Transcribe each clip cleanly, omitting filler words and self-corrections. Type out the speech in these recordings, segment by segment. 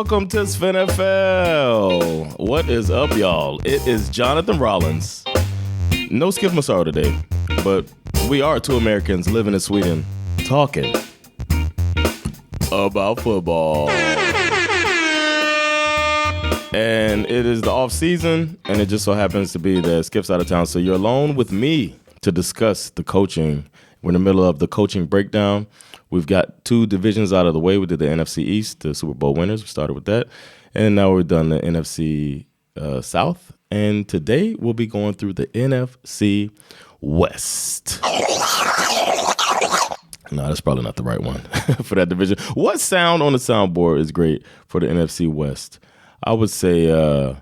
welcome to SveNFL. What is up, y'all? It is Jonathan Rollins. No Skip Massaro today, but we are two Americans living in Sweden talking about football. And it is the offseason, and it just so happens to be that Skip's out of town, so you're alone with me to discuss the coaching. We're in the middle of the coaching breakdown. We've got two divisions out of the way. We did the NFC East, the Super Bowl winners. We started with that. And now we've done the NFC South. And today we'll be going through the NFC West. No, that's probably not the right one for that division. What sound on the soundboard is great for the NFC West? I would say, damn!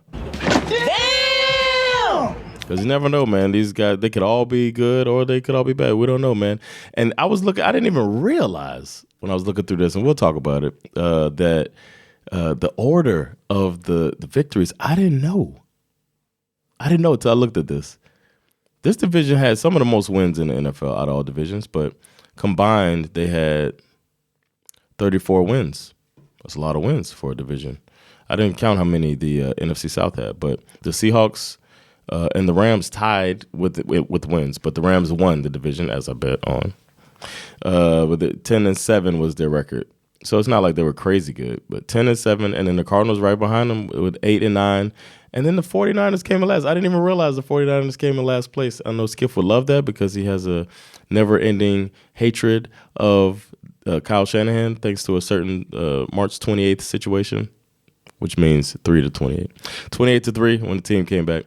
Because you never know, man. These guys, they could all be good or they could all be bad. We don't know, man. And I didn't even realize when I was looking through this, and we'll talk about it, that the order of the victories, I didn't know. I didn't know until I looked at this. This division had some of the most wins in the NFL out of all divisions, but combined, they had 34 wins. That's a lot of wins for a division. I didn't count how many the NFC South had, but the Seahawks and the Rams tied with wins, but the Rams won the division, as I bet on. With 10-7 was their record, so it's not like they were crazy good, but 10-7, and then the Cardinals right behind them with 8-9, and then the 49ers came in last. I didn't even realize the 49ers came in last place. I know Skip would love that because he has a never-ending hatred of Kyle Shanahan, thanks to a certain March 28th situation, which means 3-28. 28-3 when the team came back.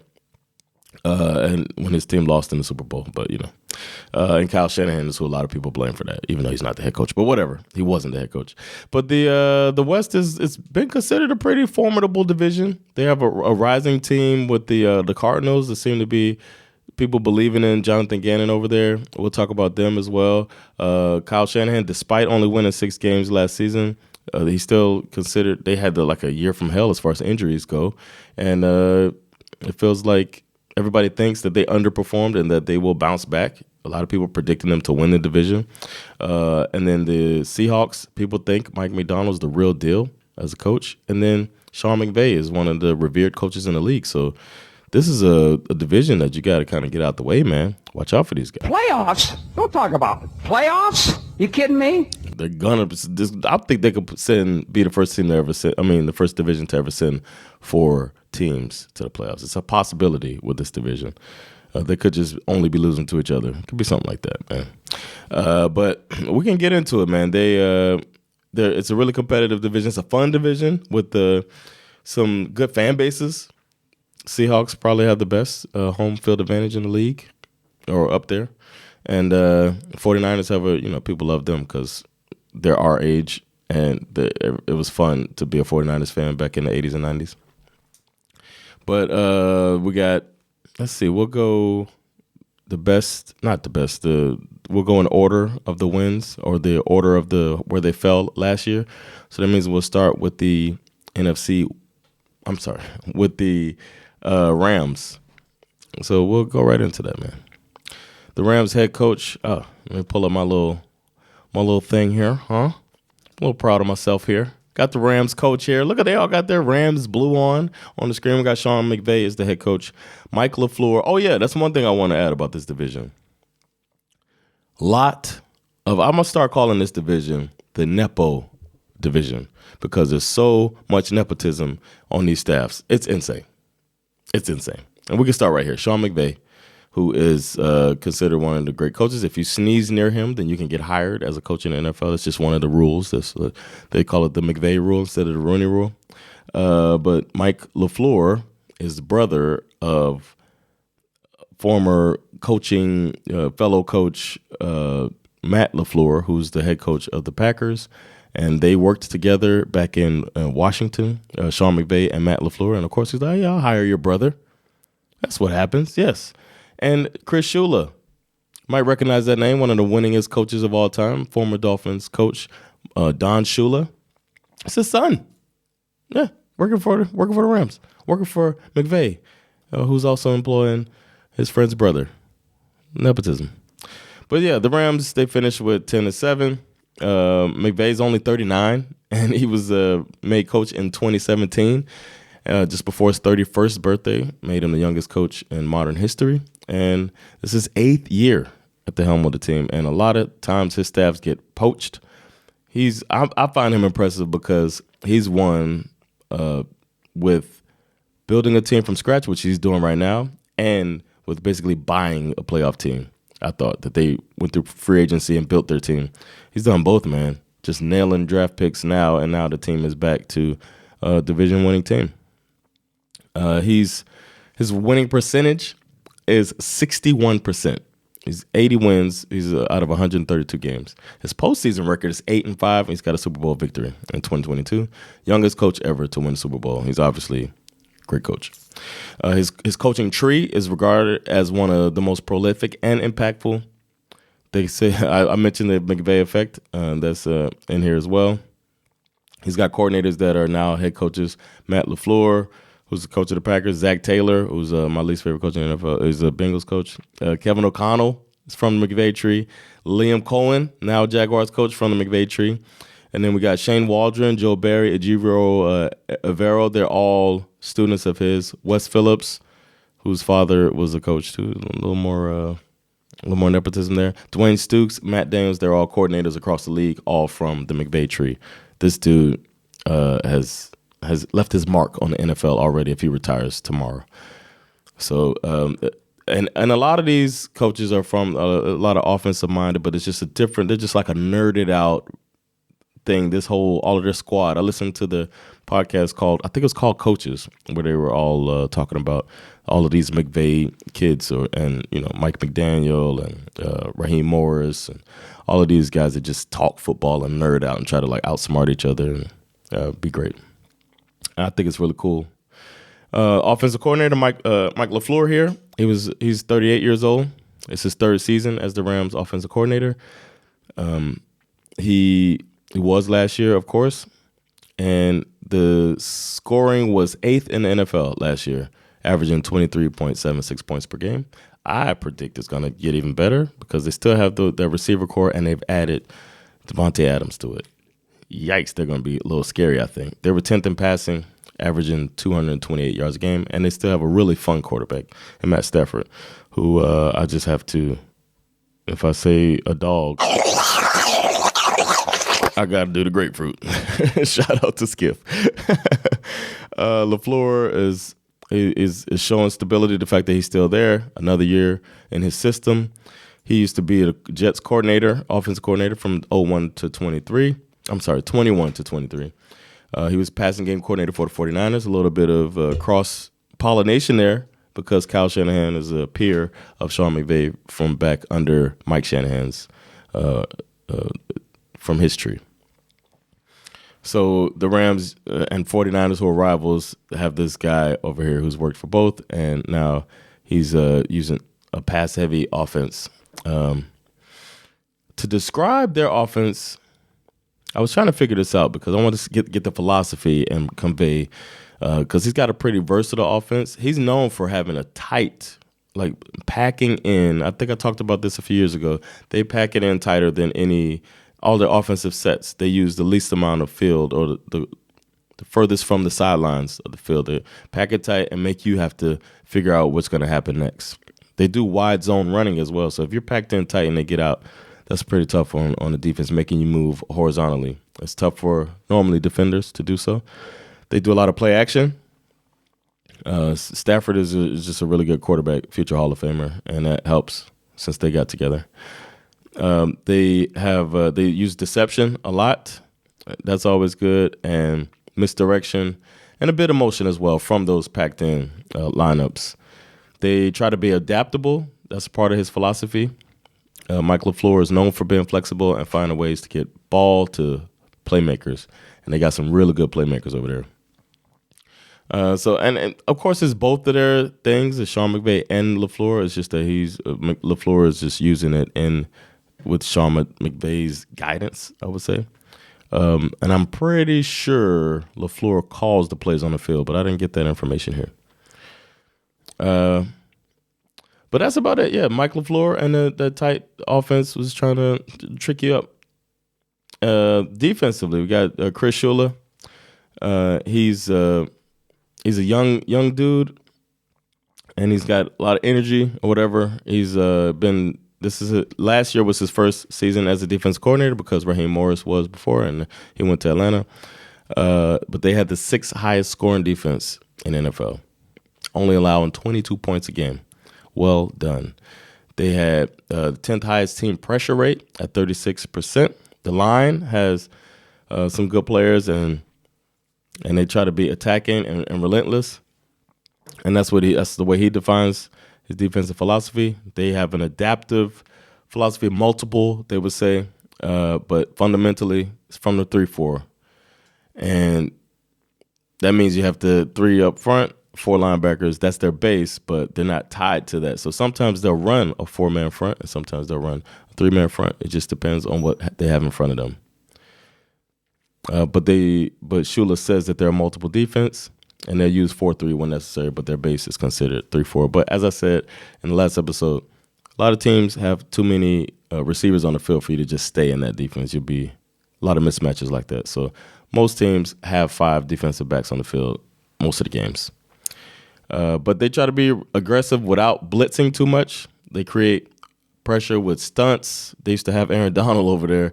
And when his team lost in the Super Bowl, but and Kyle Shanahan is who a lot of people blame for that, even though he's not the head coach. But whatever, he wasn't the head coach. But the West it's been considered a pretty formidable division. They have a rising team with the Cardinals. There seem to be people believing in Jonathan Gannon over there. We'll talk about them as well. Kyle Shanahan, despite only winning 6 games last season, he's still considered. They had a year from hell as far as injuries go, and it feels like everybody thinks that they underperformed and that they will bounce back. A lot of people predicting them to win the division. And then the Seahawks, people think Mike Macdonald's the real deal as a coach. And then Sean McVay is one of the revered coaches in the league. So this is a division that you got to kind of get out the way, man. Watch out for these guys. Playoffs? Don't talk about it. Playoffs? You kidding me? They're gonna. I think they could be the first team to ever send. I mean, the first division to ever send 4 teams to the playoffs. It's a possibility with this division. They could just only be losing to each other. It could be something like that, man. But we can get into it, man. It's a really competitive division. It's a fun division with some good fan bases. Seahawks probably have the best home field advantage in the league, or up there. And 49ers have people love them because they're our age, and it was fun to be a 49ers fan back in the 80s and 90s. But we got, let's see, we'll go we'll go in order of the wins, or the order of where they fell last year. So that means we'll start with the Rams. So we'll go right into that, man. The Rams head coach, let me pull up my little thing here, huh? A little proud of myself here. Got the Rams coach here. Look, they all got their Rams blue on the screen. We got Sean McVay as the head coach. Mike LaFleur. Oh, yeah, that's one thing I want to add about this division. I'm going to start calling this division the Nepo division because there's so much nepotism on these staffs. It's insane. It's insane. And we can start right here. Sean McVay, who is considered one of the great coaches. If you sneeze near him, then you can get hired as a coach in the NFL. It's just one of the rules. They call it the McVay rule instead of the Rooney rule. But Mike LaFleur is the brother of former fellow coach Matt LaFleur, who's the head coach of the Packers. And they worked together back in Washington, Sean McVay and Matt LaFleur. And, of course, he's like, yeah, I'll hire your brother. That's what happens, yes. And Chris Shula, might recognize that name, one of the winningest coaches of all time, former Dolphins coach Don Shula. It's his son. Yeah, working for the Rams, working for McVay, who's also employing his friend's brother. Nepotism. But yeah, the Rams, they finished with 10-7. McVay's only 39 and he was made coach in 2017, just before his 31st birthday. Made him the youngest coach in modern history, and this is his 8th year at the helm of the team. And a lot of times his staffs get poached. I find him impressive because he's won with building a team from scratch, which he's doing right now, and with basically buying a playoff team. I thought that they went through free agency and built their team. He's done both, man. Just nailing draft picks now, and now the team is back to a division-winning team. His winning percentage is 61%. He's 80 wins. He's out of 132 games. His postseason record is 8-5. And he's got a Super Bowl victory in 2022. Youngest coach ever to win a Super Bowl. He's obviously a great coach. His coaching tree is regarded as one of the most prolific and impactful. They say I mentioned the McVay effect. That's in here as well. He's got coordinators that are now head coaches. Matt LaFleur, who's the coach of the Packers. Zach Taylor, who's my least favorite coach in the NFL, is a Bengals coach. Kevin O'Connell is from the McVay tree. Liam Cohen, now Jaguars coach, from the McVay tree. And then we got Shane Waldron, Joe Barry, Ejiro Evero. They're all students of his. Wes Phillips, whose father was a coach too. A little more nepotism there. Dwayne Stukes, Matt Daniels. They're all coordinators across the league, all from the McVay tree. This dude has left his mark on the NFL already if he retires tomorrow. So, and a lot of these coaches are from a lot of offensive minded, but it's just they're just like a nerded out thing. All of their squad. I listened to the podcast I think it was called Coaches, where they were all talking about all of these McVay kids, and Mike McDaniel and Raheem Morris and all of these guys that just talk football and nerd out and try to like outsmart each other and be great. I think it's really cool. Offensive coordinator Mike LaFleur here. He's 38 years old. It's his 3rd season as the Rams offensive coordinator. He was last year, of course, and the scoring was 8th in the NFL last year, averaging 23.76 points per game. I predict it's going to get even better because they still have the receiver core, and they've added Devontae Adams to it. Yikes, they're going to be a little scary, I think. They were 10th in passing, averaging 228 yards a game, and they still have a really fun quarterback in Matt Stafford, who I just have to, if I say a dog, I got to do the grapefruit. Shout out to Skip. LaFleur is showing stability, the fact that he's still there another year in his system. He used to be a Jets coordinator, offensive coordinator from 21 to 23. He was passing game coordinator for the 49ers. A little bit of cross-pollination there because Kyle Shanahan is a peer of Sean McVay from back under Mike Shanahan's from his tree. So the Rams and 49ers, who are rivals, have this guy over here who's worked for both, and now he's using a pass-heavy offense. To describe their offense, I was trying to figure this out because I want to get the philosophy and convey, because he's got a pretty versatile offense. He's known for having a tight, like packing in. I think I talked about this a few years ago. They pack it in tighter than all their offensive sets. They use the least amount of field, or the furthest from the sidelines of the field. They pack it tight and make you have to figure out what's going to happen next. They do wide zone running as well. So if you're packed in tight and they get out, that's pretty tough on the defense, making you move horizontally. It's tough for normally defenders to do so. They do a lot of play action. Stafford is just a really good quarterback, future Hall of Famer, and that helps since they got together. They use deception a lot. That's always good, and misdirection, and a bit of motion as well from those packed in lineups. They try to be adaptable. That's part of his philosophy. Mike LaFleur is known for being flexible and finding ways to get ball to playmakers, and they got some really good playmakers over there. And of course, it's both of their things. It's Sean McVay and LaFleur. It's just that LaFleur is just using it with Sean McVay's guidance, I would say. And I'm pretty sure LaFleur calls the plays on the field, but I didn't get that information here. But that's about it. Yeah, Mike LaFleur and the tight offense was trying to trick you up. Defensively, we got Chris Shula. He's a young dude, and he's got a lot of energy or whatever. He's been. Last year was his first season as a defense coordinator because Raheem Morris was before, and he went to Atlanta. But they had the 6th highest scoring defense in NFL, only allowing 22 points a game. Well done. They had the 10th highest team pressure rate at 36%. The line has some good players, and they try to be attacking and relentless. And that's the way he defines his defensive philosophy. They have an adaptive philosophy, multiple, they would say, but fundamentally it's from the 3-4. And that means you have the 3 up front, 4 linebackers. That's their base, but they're not tied to that. So sometimes they'll run a 4-man front, and sometimes they'll run a 3-man front. It just depends on what they have in front of them. But Shula says that they're a multiple defense, and they'll use 4-3 when necessary, but their base is considered 3-4. But as I said in the last episode, a lot of teams have too many receivers on the field for you to just stay in that defense. You'll be a lot of mismatches like that. So most teams have 5 defensive backs on the field most of the games. But they try to be aggressive without blitzing too much. They create pressure with stunts. They used to have Aaron Donald over there,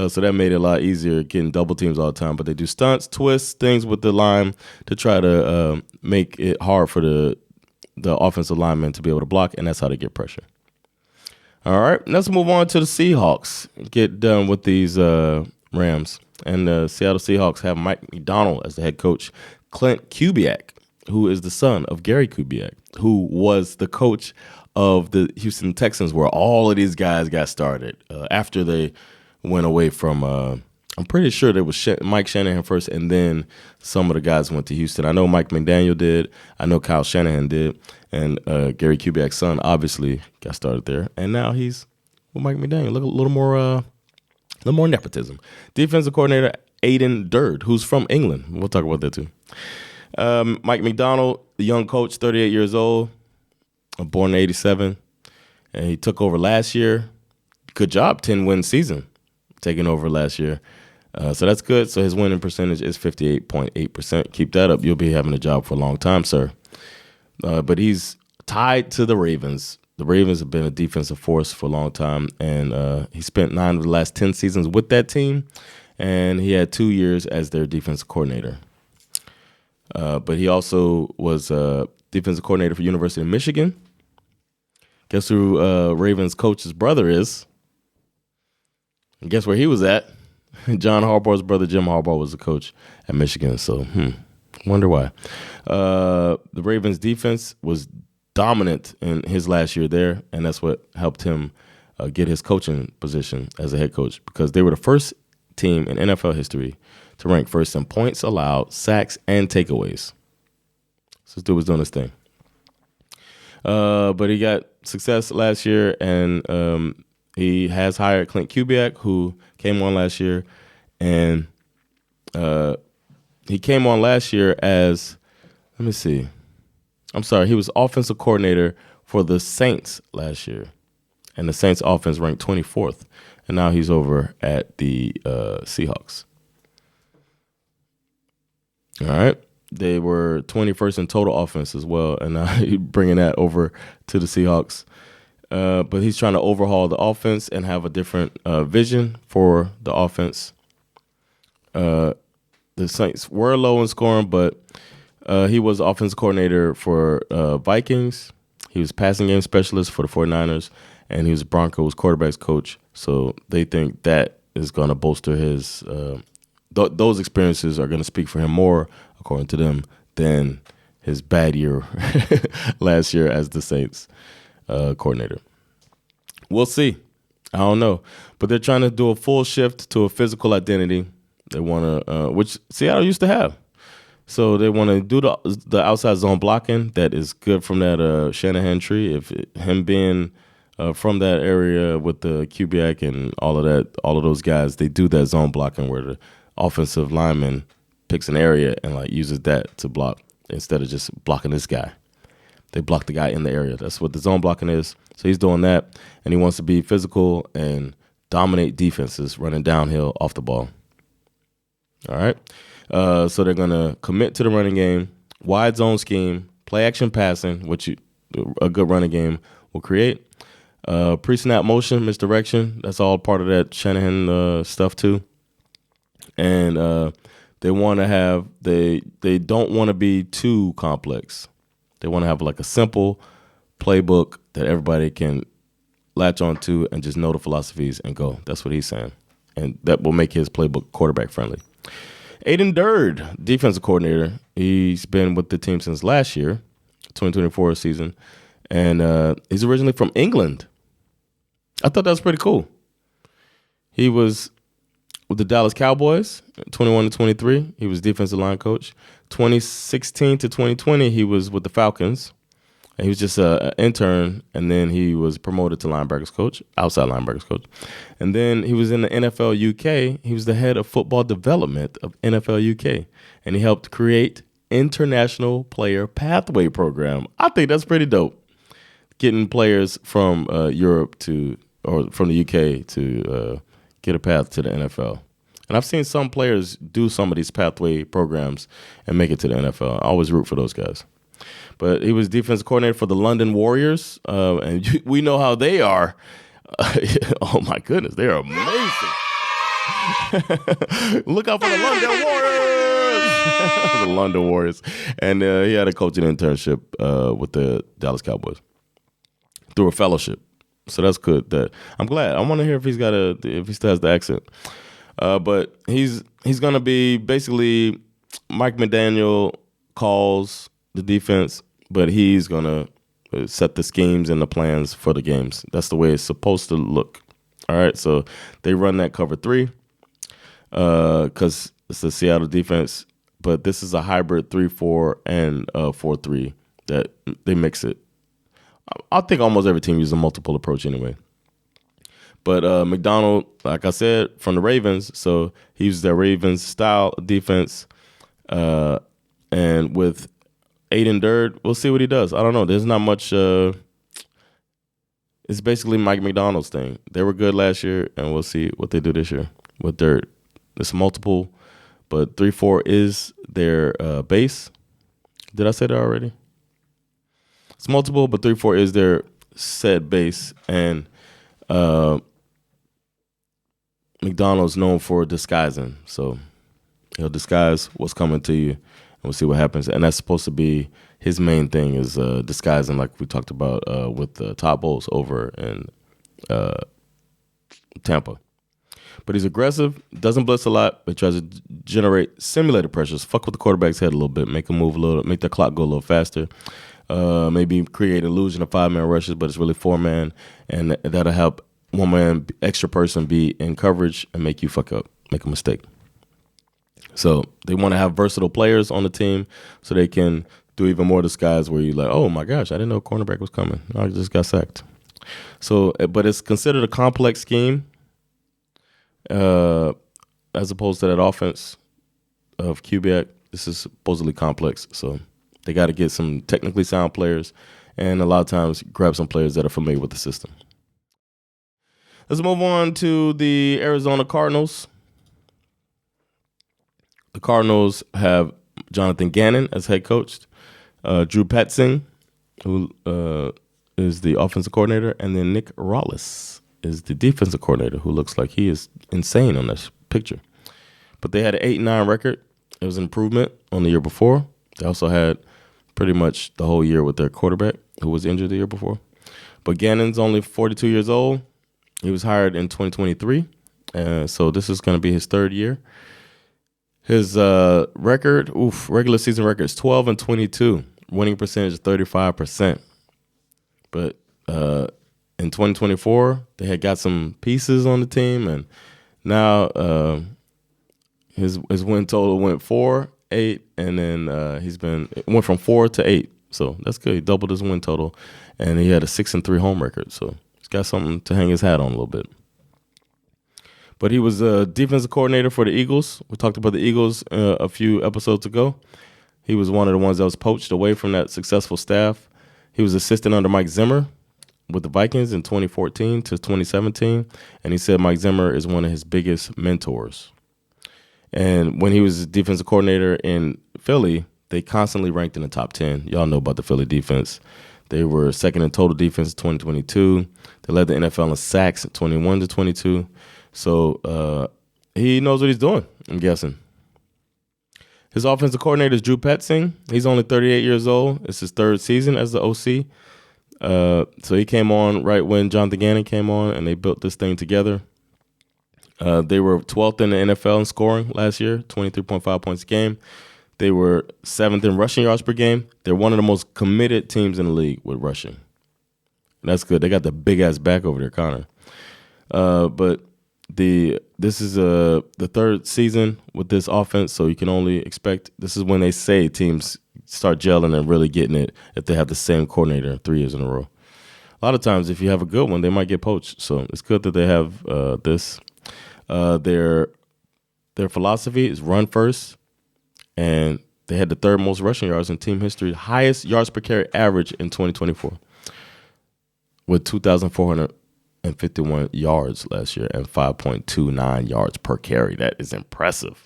so that made it a lot easier getting double teams all the time. But they do stunts, twists, things with the line to try to make it hard for the offensive linemen to be able to block, and that's how they get pressure. All right, let's move on to the Seahawks. Get done with these Rams. And the Seattle Seahawks have Mike Macdonald as the head coach. Clint Kubiak, who is the son of Gary Kubiak, who was the coach of the Houston Texans, where all of these guys got started after they went away from, I'm pretty sure there was Mike Shanahan first, and then some of the guys went to Houston. I know Mike McDaniel did. I know Kyle Shanahan did. And Gary Kubiak's son obviously got started there. And now he's with Mike McDaniel. Look a little more nepotism. Defensive coordinator Aiden Durd, who's from England. We'll talk about that too. Mike Macdonald, the young coach, 38 years old, born in 87, and he took over last year. Good job, 10-win season, taking over last year. So that's good. So his winning percentage is 58.8%. Keep that up. You'll be having a job for a long time, sir. But he's tied to the Ravens. The Ravens have been a defensive force for a long time, and he spent 9 of the last 10 seasons with that team, and he had 2 years as their defensive coordinator. But he also was defensive coordinator for University of Michigan. Guess who Ravens coach's brother is? And guess where he was at? John Harbaugh's brother, Jim Harbaugh, was the coach at Michigan. So, wonder why. The Ravens defense was dominant in his last year there, and that's what helped him get his coaching position as a head coach, because they were the first team in NFL history to rank first in points allowed, sacks, and takeaways. So this dude was doing his thing. But he got success last year, and he has hired Clint Kubiak, who came on last year. And he came on last year as, he was offensive coordinator for the Saints last year. And the Saints offense ranked 24th. And now he's over at the Seahawks. All right. They were 21st in total offense as well, and now he's bringing that over to the Seahawks. But he's trying to overhaul the offense and have a different vision for the offense. The Saints were low in scoring, but he was offensive coordinator for Vikings. He was passing game specialist for the 49ers, and he was Broncos quarterbacks coach. So they think that is going to bolster his those experiences are going to speak for him more, according to them, than his bad year last year as the Saints coordinator. We'll see. I don't know. But they're trying to do a full shift to a physical identity. They want to, which Seattle used to have. So they want to do the outside zone blocking that is good from that Shanahan tree. If him being from that area with the Kubiak and all of that, all of those guys, they do that zone blocking where the offensive lineman picks an area and like uses that to block instead of just blocking this guy. They block the guy in the area. That's what the zone blocking is. So he's doing that, and he wants to be physical and dominate defenses running downhill off the ball. All right. So they're going to commit to the running game, wide zone scheme, play action passing, which a good running game will create. Pre-snap motion, misdirection. That's all part of that Shanahan stuff too. And they want to have they don't want to be too complex. They want to have like a simple playbook that everybody can latch onto and just know the philosophies and go. That's what he's saying, and that will make his playbook quarterback friendly. Aiden Durd, defensive coordinator. He's been with the team since last year, 2024 season, and he's originally from England. I thought that was pretty cool. He was with the Dallas Cowboys, 21 to 23. He was defensive line coach. 2016 to 2020, he was with the Falcons. And he was just an intern, and then he was promoted to linebackers coach, outside linebackers coach. And then he was in the NFL UK. He was the head of football development of NFL UK, and he helped create International Player Pathway Program. I think that's pretty dope. Getting players from Europe or from the UK to get a path to the NFL. And I've seen some players do some of these pathway programs and make it to the NFL. I always root for those guys. But he was defensive coordinator for the London Warriors, and we know how they are. Oh, my goodness, they are amazing. Look out for the London Warriors. The London Warriors. And he had a coaching internship with the Dallas Cowboys through a fellowship. So that's good. I'm glad. I want to hear if he still has the accent. But he's going to be basically Mike McDaniel calls the defense, but he's going to set the schemes and the plans for the games. That's the way it's supposed to look. All right, so they run that cover 3 because it's the Seattle defense, but this is a hybrid 3-4 and 4-3 that they mix it. I think almost every team uses a multiple approach anyway. But McDonald, like I said, from the Ravens, so he uses their Ravens style defense, and with Aiden Durd, we'll see what he does. I don't know. There's not much. It's basically Mike McDonald's thing. They were good last year, and we'll see what they do this year with Durd. It's multiple, but 3-4 is their base. Did I say that already? It's multiple, but 3-4 is their set base, and McDonald's known for disguising. So he'll disguise what's coming to you. We'll see what happens. And that's supposed to be his main thing is disguising, like we talked about with the Todd Bowles over in Tampa. But he's aggressive, doesn't blitz a lot, but tries to generate simulated pressures, fuck with the quarterback's head a little bit, make him move a little, make the clock go a little faster. Maybe create illusion of 5-man rushes, but it's really 4-man, and that'll help 1-man extra person be in coverage and make you fuck up, make a mistake. So they want to have versatile players on the team so they can do even more disguise where you're like, oh my gosh, I didn't know cornerback was coming. I just got sacked. So, but it's considered a complex scheme as opposed to that offense of Kubiak. This is supposedly complex. So they got to get some technically sound players and a lot of times grab some players that are familiar with the system. Let's move on to the Arizona Cardinals. The Cardinals have Jonathan Gannon as head coach, Drew Petzing, who is the offensive coordinator, and then Nick Rollis is the defensive coordinator, who looks like he is insane on this picture. But they had an 8-9 record. It was an improvement on the year before. They also had pretty much the whole year with their quarterback, who was injured the year before. But Gannon's only 42 years old. He was hired in 2023, so this is going to be his third year. His regular season record is 12-22, winning percentage is 35%. But in 2024, they had got some pieces on the team, and now his win total went 4-8, and then it went from 4 to 8. So that's good. He doubled his win total, and he had a 6-3 home record. So he's got something to hang his hat on a little bit. But he was a defensive coordinator for the Eagles. We talked about the Eagles a few episodes ago. He was one of the ones that was poached away from that successful staff. He was assistant under Mike Zimmer with the Vikings in 2014 to 2017, and he said Mike Zimmer is one of his biggest mentors. And when he was defensive coordinator in Philly, they constantly ranked in the top 10. Y'all know about the Philly defense. They were second in total defense in 2022. They led the NFL in sacks 21 to 22. So he knows what he's doing, I'm guessing. His offensive coordinator is Drew Petzing. He's only 38 years old. It's his third season as the OC. So he came on right when Jonathan Gannon came on, and they built this thing together. They were 12th in the NFL in scoring last year, 23.5 points a game. They were 7th in rushing yards per game. They're one of the most committed teams in the league with rushing. And that's good. They got the big-ass back over there, Connor. But this is the third season with this offense, so you can only expect – this is when they say teams start gelling and really getting it if they have the same coordinator 3 years in a row. A lot of times, if you have a good one, they might get poached. So it's good that they have this. Their philosophy is run first, and they had the third most rushing yards in team history, highest yards per carry average in 2024 with 2,451 yards last year and 5.29 yards per carry. That is impressive.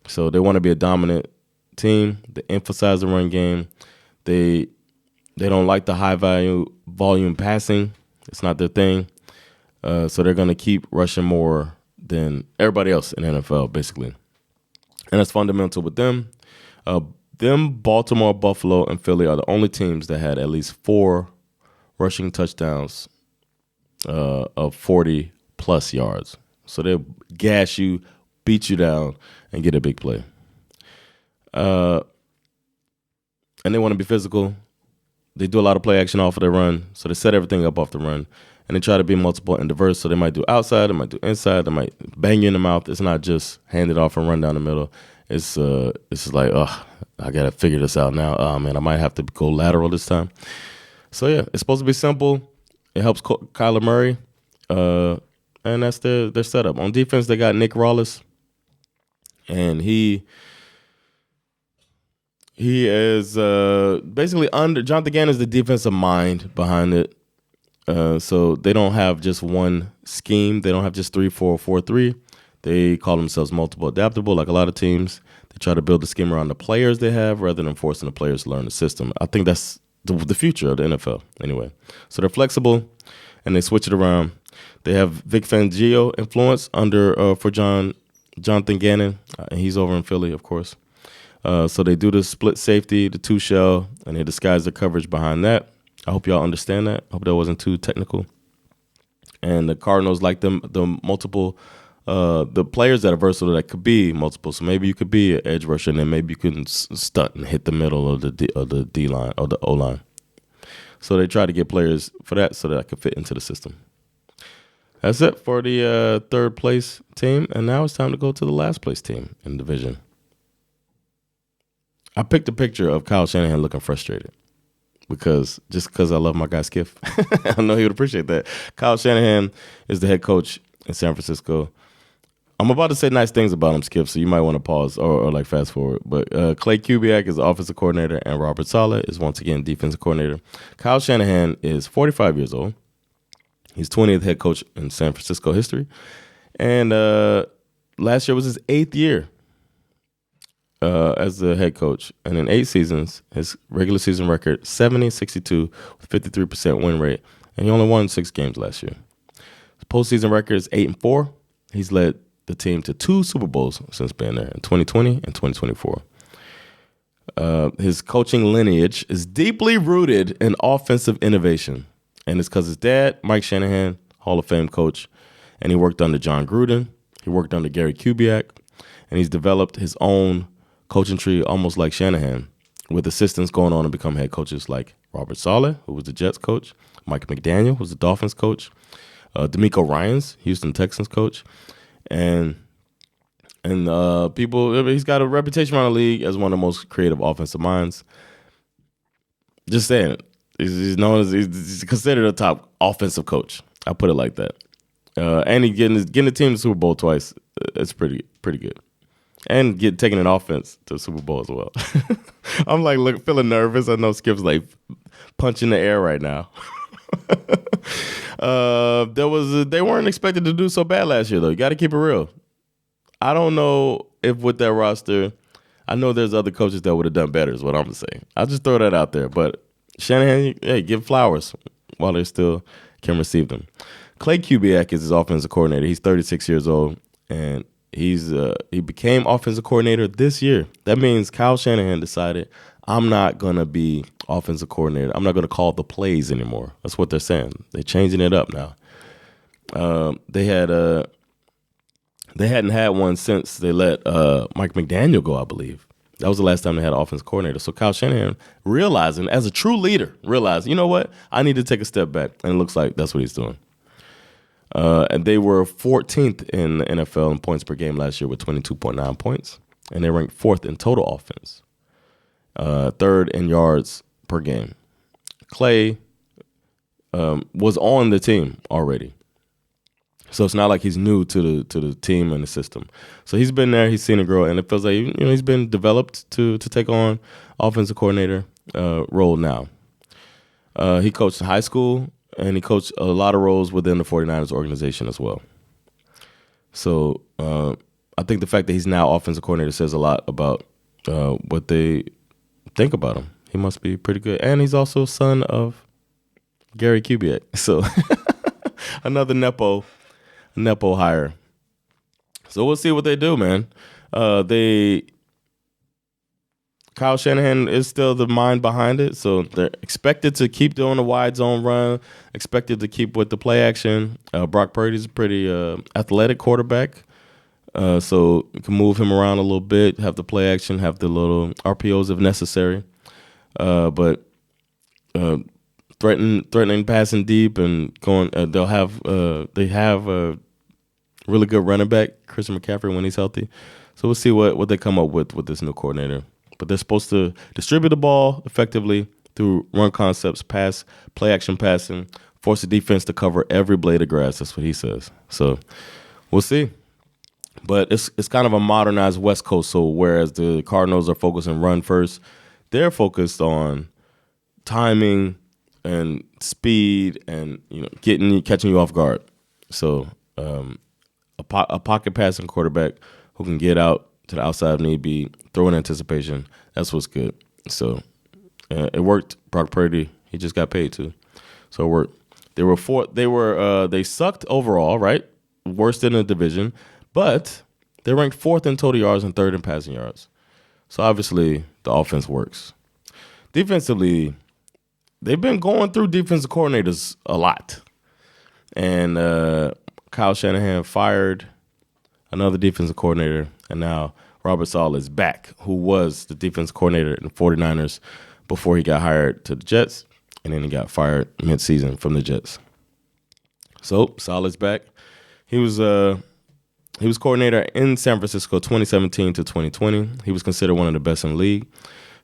So they want to be a dominant team. They emphasize the run game. They don't like the high volume passing. It's not their thing. So they're going to keep rushing more than everybody else in the NFL, basically. And that's fundamental with them. Baltimore, Buffalo, and Philly are the only teams that had at least 4 rushing touchdowns of 40-plus yards. So they'll gash you, beat you down, and get a big play. And they want to be physical. They do a lot of play action off of their run, so they set everything up off the run. And they try to be multiple and diverse, so they might do outside, they might do inside, they might bang you in the mouth. It's not just hand it off and run down the middle. It's like, I got to figure this out now. Oh, man, I might have to go lateral this time. So, yeah, it's supposed to be simple. It helps Kyler Murray, and that's their setup. On defense, they got Nick Rawlis, and he is basically under – Jonathan Gannon is the defensive mind behind it. So they don't have just one scheme. They don't have just 3-4-4-3. They call themselves multiple adaptable, like a lot of teams. They try to build the scheme around the players they have rather than forcing the players to learn the system. I think that's the future of the NFL anyway. So they're flexible, and they switch it around. They have Vic Fangio influence for Jonathan Gannon. And he's over in Philly, of course. So they do the split safety, the 2-shell, and they disguise their coverage behind that. I hope y'all understand that. I hope that wasn't too technical. And the Cardinals like the multiple, the players that are versatile that could be multiple. So maybe you could be an edge rusher, and then maybe you can stunt and hit the middle of the D line or the O line. So they try to get players for that so that I could fit into the system. That's it for the third place team, and now it's time to go to the last place team in the division. I picked a picture of Kyle Shanahan looking frustrated. Because I love my guy Skiff. I know he would appreciate that. Kyle Shanahan is the head coach in San Francisco. I'm about to say nice things about him, Skip, so you might want to pause or like fast forward. But Clay Kubiak is the offensive coordinator, and Robert Saleh is once again defensive coordinator. Kyle Shanahan is 45 years old. He's 20th head coach in San Francisco history. And last year was his 8th year as the head coach, and in 8 seasons, his regular season record 70-62 with 53% win rate, and he only won 6 games last year. His postseason record is 8-4. He's led the team to 2 Super Bowls since being there in 2020 and 2024. His coaching lineage is deeply rooted in offensive innovation, and it's because his dad, Mike Shanahan, Hall of Fame coach, and he worked under John Gruden. He worked under Gary Kubiak, and he's developed his own coaching tree almost like Shanahan, with assistants going on to become head coaches like Robert Saleh, who was the Jets coach, Mike McDaniel, who was the Dolphins coach, D'Amico Ryans, Houston Texans coach, and people. He's got a reputation around the league as one of the most creative offensive minds. Just saying it. He's known as he's considered a top offensive coach. I put it like that. And he getting the team to the Super Bowl twice. It's pretty good. And taking an offense to the Super Bowl as well. I'm like feeling nervous. I know Skip's like punching the air right now. They weren't expected to do so bad last year though. You got to keep it real. I don't know if with that roster, I know there's other coaches that would have done better. Is what I'm gonna say. I'll just throw that out there. But Shanahan, hey, give flowers while they still can receive them. Clay Kubiak is his offensive coordinator. He's 36 years old, and he became offensive coordinator this year. That means Kyle Shanahan decided, I'm not going to be offensive coordinator. I'm not going to call the plays anymore. That's what they're saying. They're changing it up now. They hadn't had one since they let Mike McDaniel go, I believe. That was the last time they had an offensive coordinator. So Kyle Shanahan, realizing, as a true leader, you know what? I need to take a step back. And it looks like that's what he's doing. And they were 14th in the NFL in points per game last year with 22.9 points. And they ranked 4th in total offense. 3rd in yards per game. Clay was on the team already. So it's not like he's new to the team and the system. So he's been there, he's seen it grow, and it feels like he's been developed to take on offensive coordinator role now. He coached in high school, and he coached a lot of roles within the 49ers organization as well. So I think the fact that he's now offensive coordinator says a lot about what they think about him. He must be pretty good. And he's also son of Gary Kubiak. So another Nepo hire. So we'll see what they do, man. Kyle Shanahan is still the mind behind it, so they're expected to keep doing the wide zone run, expected to keep with the play action. Brock Purdy's a pretty athletic quarterback, so you can move him around a little bit, have the play action, have the little RPOs if necessary. But threatening passing deep and going, they have a really good running back, Christian McCaffrey, when he's healthy. So we'll see what they come up with this new coordinator. But they're supposed to distribute the ball effectively through run concepts, play action passing, force the defense to cover every blade of grass. That's what he says. So we'll see. But it's kind of a modernized West Coast. So whereas the Cardinals are focused on run first, they're focused on timing and speed and catching you off guard. So a pocket passing quarterback who can get out to the outside if need be, throw in anticipation. That's what's good. So it worked. Brock Purdy, he just got paid too. So it worked. They sucked overall, right? Worst in the division, but they ranked 4th in total yards and 3rd in passing yards. So obviously the offense works. Defensively, they've been going through defensive coordinators a lot. And Kyle Shanahan fired another defensive coordinator, and now Robert Saleh is back, who was the defensive coordinator in the 49ers before he got hired to the Jets, and then he got fired mid-season from the Jets. So Saleh's back. He was coordinator in San Francisco 2017 to 2020. He was considered one of the best in the league.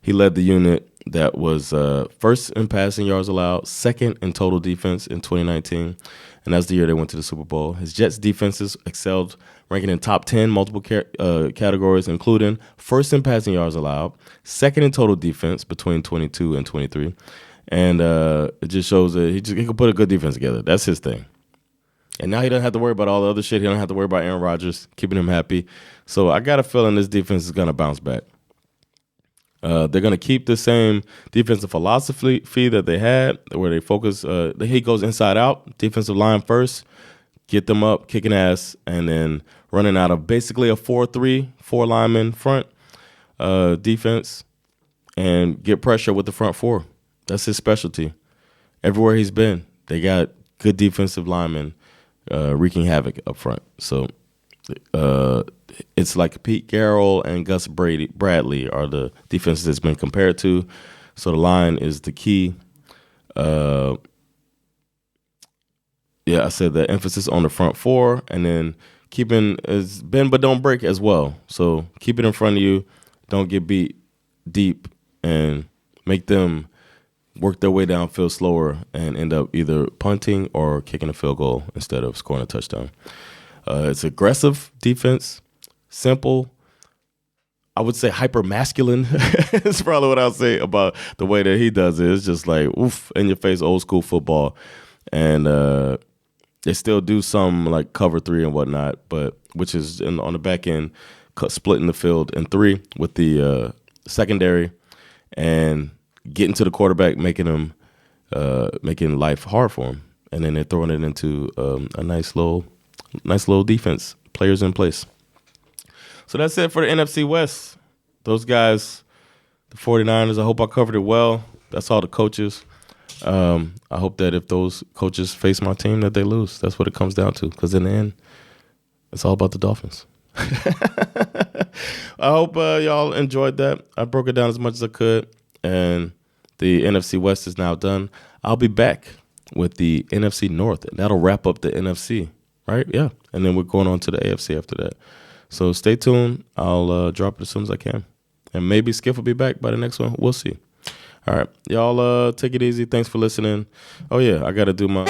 He led the unit that was 1st in passing yards allowed, 2nd in total defense in 2019, and that's the year they went to the Super Bowl. His Jets defenses excelled, ranking in top 10 multiple categories, including 1st in passing yards allowed, 2nd in total defense between 22 and 23, and it just shows that he can put a good defense together. That's his thing. And now he doesn't have to worry about all the other shit. He don't have to worry about Aaron Rodgers keeping him happy. So I got a feeling this defense is going to bounce back. They're going to keep the same defensive philosophy that they had, where they focus. He goes inside out, defensive line first, get them up, kicking ass, and then running out of basically a 4-3, 4 lineman front defense, and get pressure with the front 4. That's his specialty. Everywhere he's been, they got good defensive linemen wreaking havoc up front. So it's like Pete Carroll and Gus Bradley are the defenses it's been compared to. So the line is the key. I said the emphasis on the front 4, and then keeping is bend but don't break as well. So keep it in front of you, don't get beat deep, and make them work their way downfield slower and end up either punting or kicking a field goal instead of scoring a touchdown. It's aggressive defense, simple, I would say hyper masculine. It's probably what I'll say about the way that he does it. It's just like oof, in your face, old school football, and they still do some like cover 3 and whatnot, but which is on the back end, splitting the field in 3 with the secondary and getting to the quarterback, making life hard for him, and then they're throwing it into a nice little defense, players in place. So that's it for the NFC West. Those guys, the 49ers, I hope I covered it well. That's all the coaches. I hope that if those coaches face my team, that they lose. That's what it comes down to, because in the end, it's all about the Dolphins. I hope y'all enjoyed that. I broke it down as much as I could, and the NFC West is now done. I'll be back with the NFC North, and that'll wrap up the NFC, right? Yeah, and then we're going on to the AFC after that. So stay tuned. I'll drop it as soon as I can, and maybe Skip will be back by the next one. We'll see. All right, y'all take it easy. Thanks for listening. Oh, yeah, I got to do my...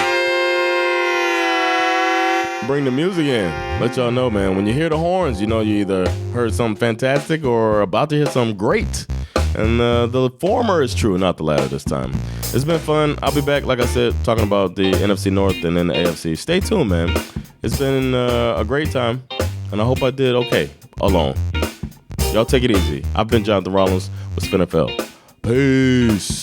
Bring the music in. Let y'all know, man. When you hear the horns, you know you either heard something fantastic or about to hear something great. And the former is true, not the latter this time. It's been fun. I'll be back, like I said, talking about the NFC North and then the AFC. Stay tuned, man. It's been a great time, and I hope I did okay alone. Y'all take it easy. I've been Jonathan Rollins with SveNFL. Peace.